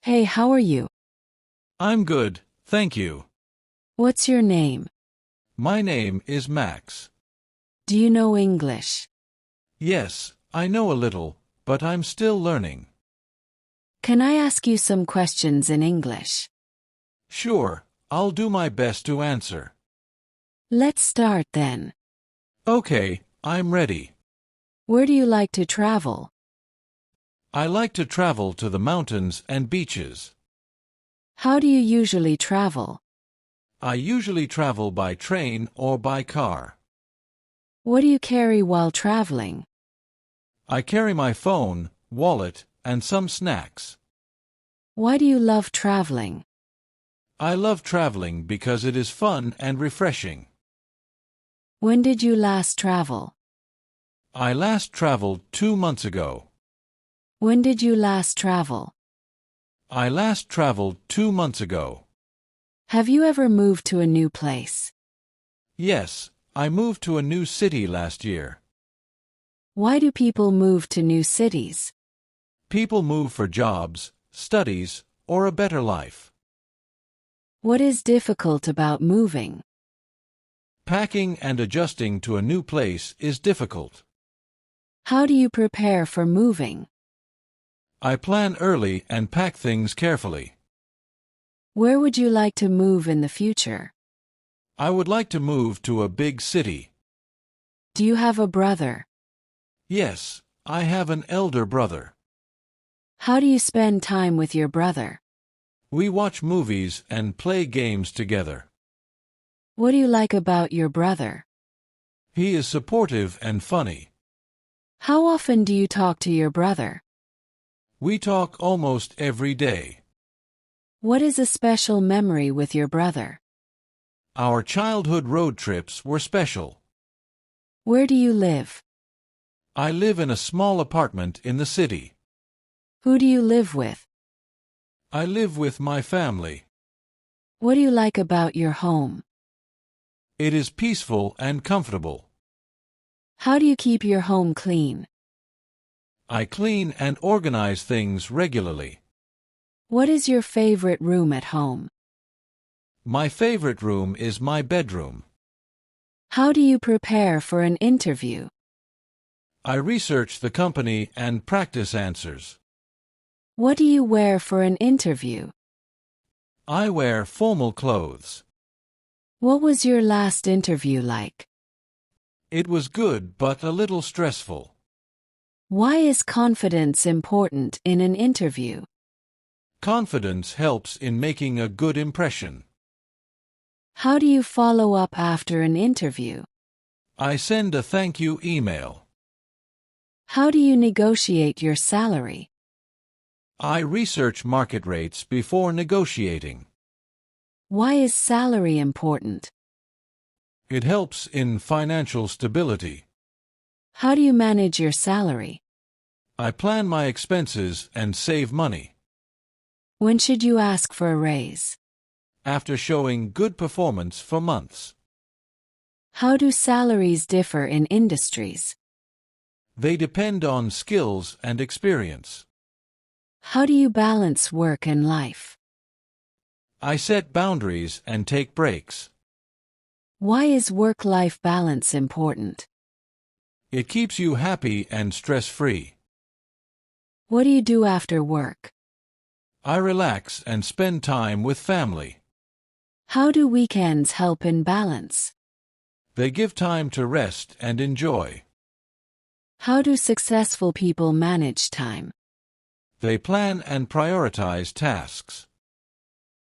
Hey, how are you? I'm good, thank you. What's your name? My name is Max. Do you know English? Yes, I know a little, but I'm still learning. Can I ask you some questions in English? Sure, I'll do my best to answer. Let's start then. Okay, I'm ready. Where do you like to travel? I like to travel to the mountains and beaches. How do you usually travel? I usually travel by train or by car. What do you carry while traveling? I carry my phone, wallet, and some snacks. Why do you love traveling? I love traveling because it is fun and refreshing. When did you last travel? I last traveled 2 months ago. When did you last travel? I last traveled 2 months ago. Have you ever moved to a new place? Yes, I moved to a new city last year. Why do people move to new cities? People move for jobs, studies, or a better life. What is difficult about moving? Packing and adjusting to a new place is difficult. How do you prepare for moving? I plan early and pack things carefully. Where would you like to move in the future? I would like to move to a big city. Do you have a brother? Yes, I have an elder brother. How do you spend time with your brother? We watch movies and play games together. What do you like about your brother? He is supportive and funny. How often do you talk to your brother? We talk almost every day. What is a special memory with your brother? Our childhood road trips were special. Where do you live? I live in a small apartment in the city. Who do you live with? I live with my family. What do you like about your home? It is peaceful and comfortable. How do you keep your home clean? I clean and organize things regularly. What is your favorite room at home? My favorite room is my bedroom. How do you prepare for an interview? I research the company and practice answers. What do you wear for an interview? I wear formal clothes. What was your last interview like? It was good but a little stressful. Why is confidence important in an interview? Confidence helps in making a good impression. How do you follow up after an interview? I send a thank you email. How do you negotiate your salary? I research market rates before negotiating. Why is salary important? It helps in financial stability. How do you manage your salary? I plan my expenses and save money. When should you ask for a raise? After showing good performance for months. How do salaries differ in industries? They depend on skills and experience. How do you balance work and life? I set boundaries and take breaks. Why is work-life balance important? It keeps you happy and stress-free. What do you do after work? I relax and spend time with family. How do weekends help in balance? They give time to rest and enjoy. How do successful people manage time? They plan and prioritize tasks.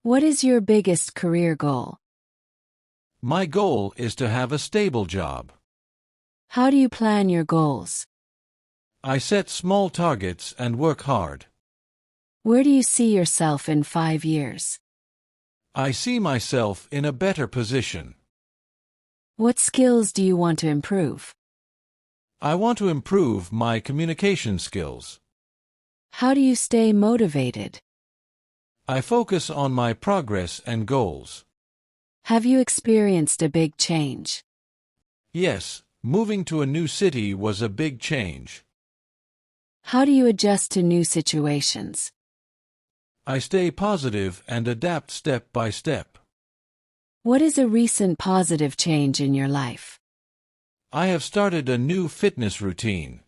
What is your biggest career goal? My goal is to have a stable job. How do you plan your goals? I set small targets and work hard. Where do you see yourself in 5 years? I see myself in a better position. What skills do you want to improve? I want to improve my communication skills. How do you stay motivated? I focus on my progress and goals. Have you experienced a big change? Yes, moving to a new city was a big change. How do you adjust to new situations? I stay positive and adapt step by step. What is a recent positive change in your life? I have started a new fitness routine.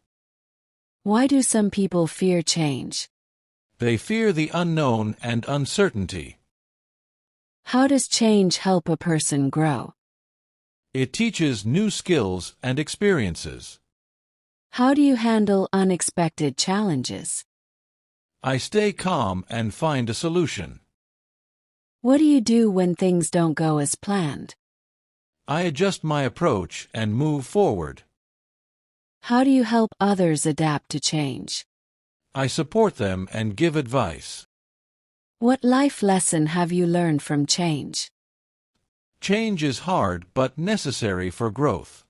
Why do some people fear change? They fear the unknown and uncertainty. How does change help a person grow? It teaches new skills and experiences. How do you handle unexpected challenges? I stay calm and find a solution. What do you do when things don't go as planned? I adjust my approach and move forward. How do you help others adapt to change? I support them and give advice. What life lesson have you learned from change? Change is hard but necessary for growth.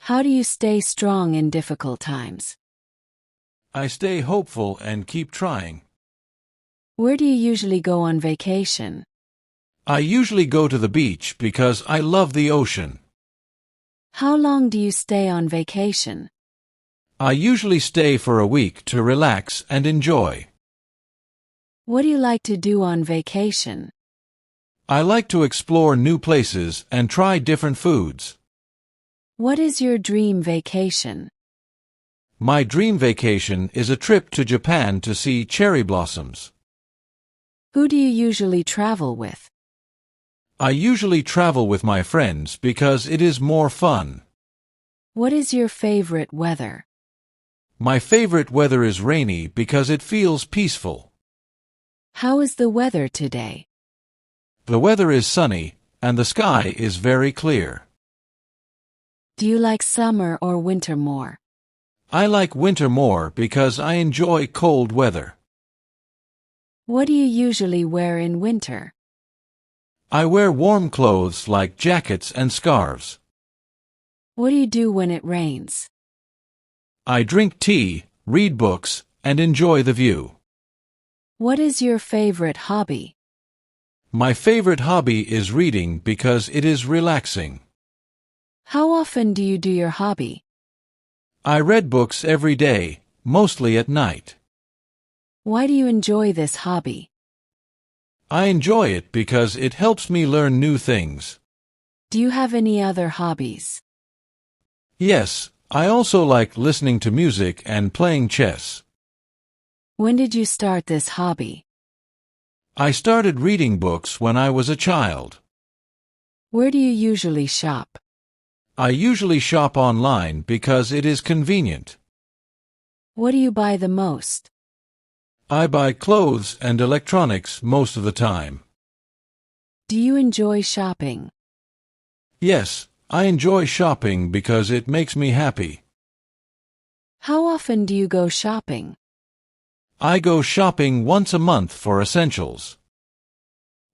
How do you stay strong in difficult times? I stay hopeful and keep trying. Where do you usually go on vacation? I usually go to the beach because I love the ocean. How long do you stay on vacation? I usually stay for a week to relax and enjoy. What do you like to do on vacation? I like to explore new places and try different foods. What is your dream vacation? My dream vacation is a trip to Japan to see cherry blossoms. Who do you usually travel with? I usually travel with my friends because it is more fun. What is your favorite weather? My favorite weather is rainy because it feels peaceful. How is the weather today? The weather is sunny, and the sky is very clear. Do you like summer or winter more? I like winter more because I enjoy cold weather. What do you usually wear in winter? I wear warm clothes like jackets and scarves. What do you do when it rains? I drink tea, read books, and enjoy the view. What is your favorite hobby? My favorite hobby is reading because it is relaxing. How often do you do your hobby? I read books every day, mostly at night. Why do you enjoy this hobby? I enjoy it because it helps me learn new things. Do you have any other hobbies? Yes, I also like listening to music and playing chess. When did you start this hobby? I started reading books when I was a child. Where do you usually shop? I usually shop online because it is convenient. What do you buy the most? I buy clothes and electronics most of the time. Do you enjoy shopping? Yes, I enjoy shopping because it makes me happy. How often do you go shopping? I go shopping once a month for essentials.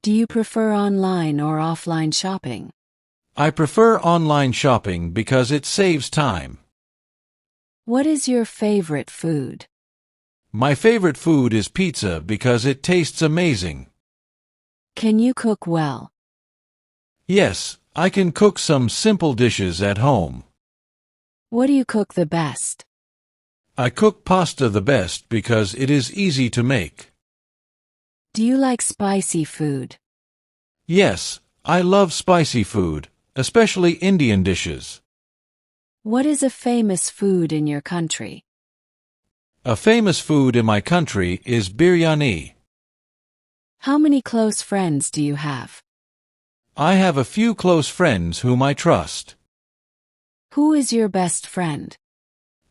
Do you prefer online or offline shopping? I prefer online shopping because it saves time. What is your favorite food? My favorite food is pizza because it tastes amazing. Can you cook well? Yes, I can cook some simple dishes at home. What do you cook the best? I cook pasta the best because it is easy to make. Do you like spicy food? Yes, I love spicy food, especially Indian dishes. What is a famous food in your country? A famous food in my country is biryani. How many close friends do you have? I have a few close friends whom I trust. Who is your best friend?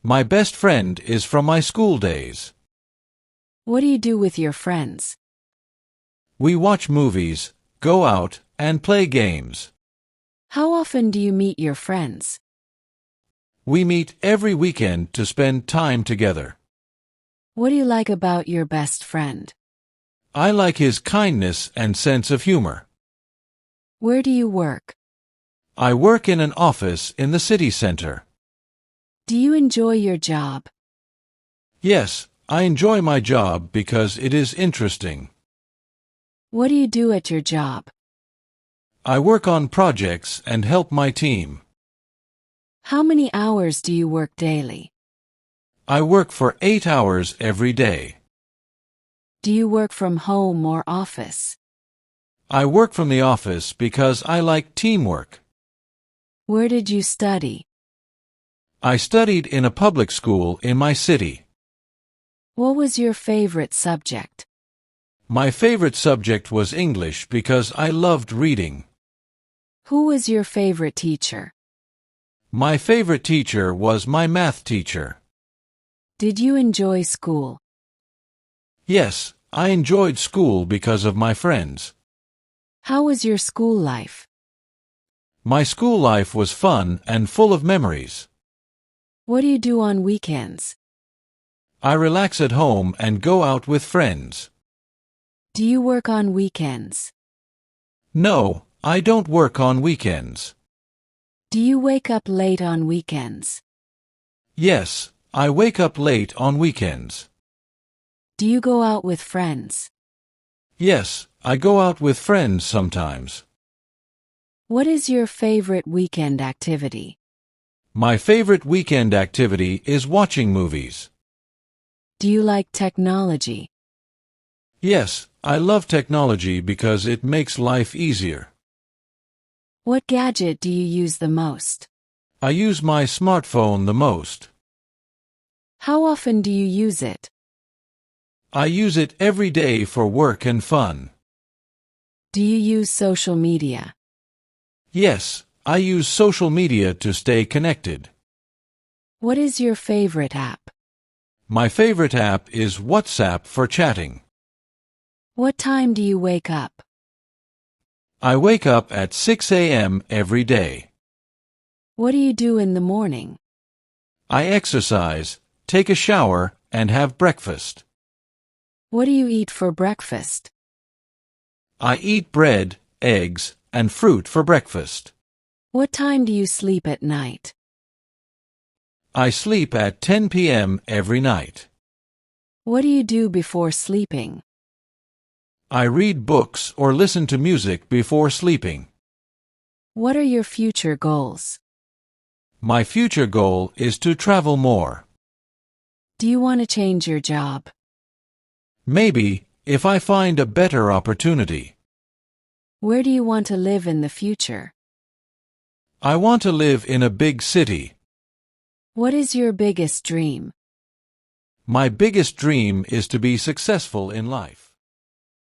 My best friend is from my school days. What do you do with your friends? We watch movies, go out, and play games. How often do you meet your friends? We meet every weekend to spend time together. What do you like about your best friend? I like his kindness and sense of humor. Where do you work? I work in an office in the city center. Do you enjoy your job? Yes, I enjoy my job because it is interesting. What do you do at your job? I work on projects and help my team. How many hours do you work daily? I work for 8 hours every day. Do you work from home or office? I work from the office because I like teamwork. Where did you study? I studied in a public school in my city. What was your favorite subject? My favorite subject was English because I loved reading. Who was your favorite teacher? My favorite teacher was my math teacher. Did you enjoy school? Yes, I enjoyed school because of my friends. How was your school life? My school life was fun and full of memories. What do you do on weekends? I relax at home and go out with friends. Do you work on weekends? No, I don't work on weekends. Do you wake up late on weekends? Yes, I wake up late on weekends. Do you go out with friends? Yes, I go out with friends sometimes. What is your favorite weekend activity? My favorite weekend activity is watching movies. Do you like technology? Yes, I love technology because it makes life easier. What gadget do you use the most? I use my smartphone the most. How often do you use it? I use it every day for work and fun. Do you use social media? Yes, I use social media to stay connected. What is your favorite app? My favorite app is WhatsApp for chatting. What time do you wake up? I wake up at 6 a.m. every day. What do you do in the morning? I exercise, take a shower, and have breakfast. What do you eat for breakfast? I eat bread, eggs, and fruit for breakfast. What time do you sleep at night? I sleep at 10 p.m. every night. What do you do before sleeping? I read books or listen to music before sleeping. What are your future goals? My future goal is to travel more. Do you want to change your job? Maybe, if I find a better opportunity. Where do you want to live in the future? I want to live in a big city. What is your biggest dream? My biggest dream is to be successful in life.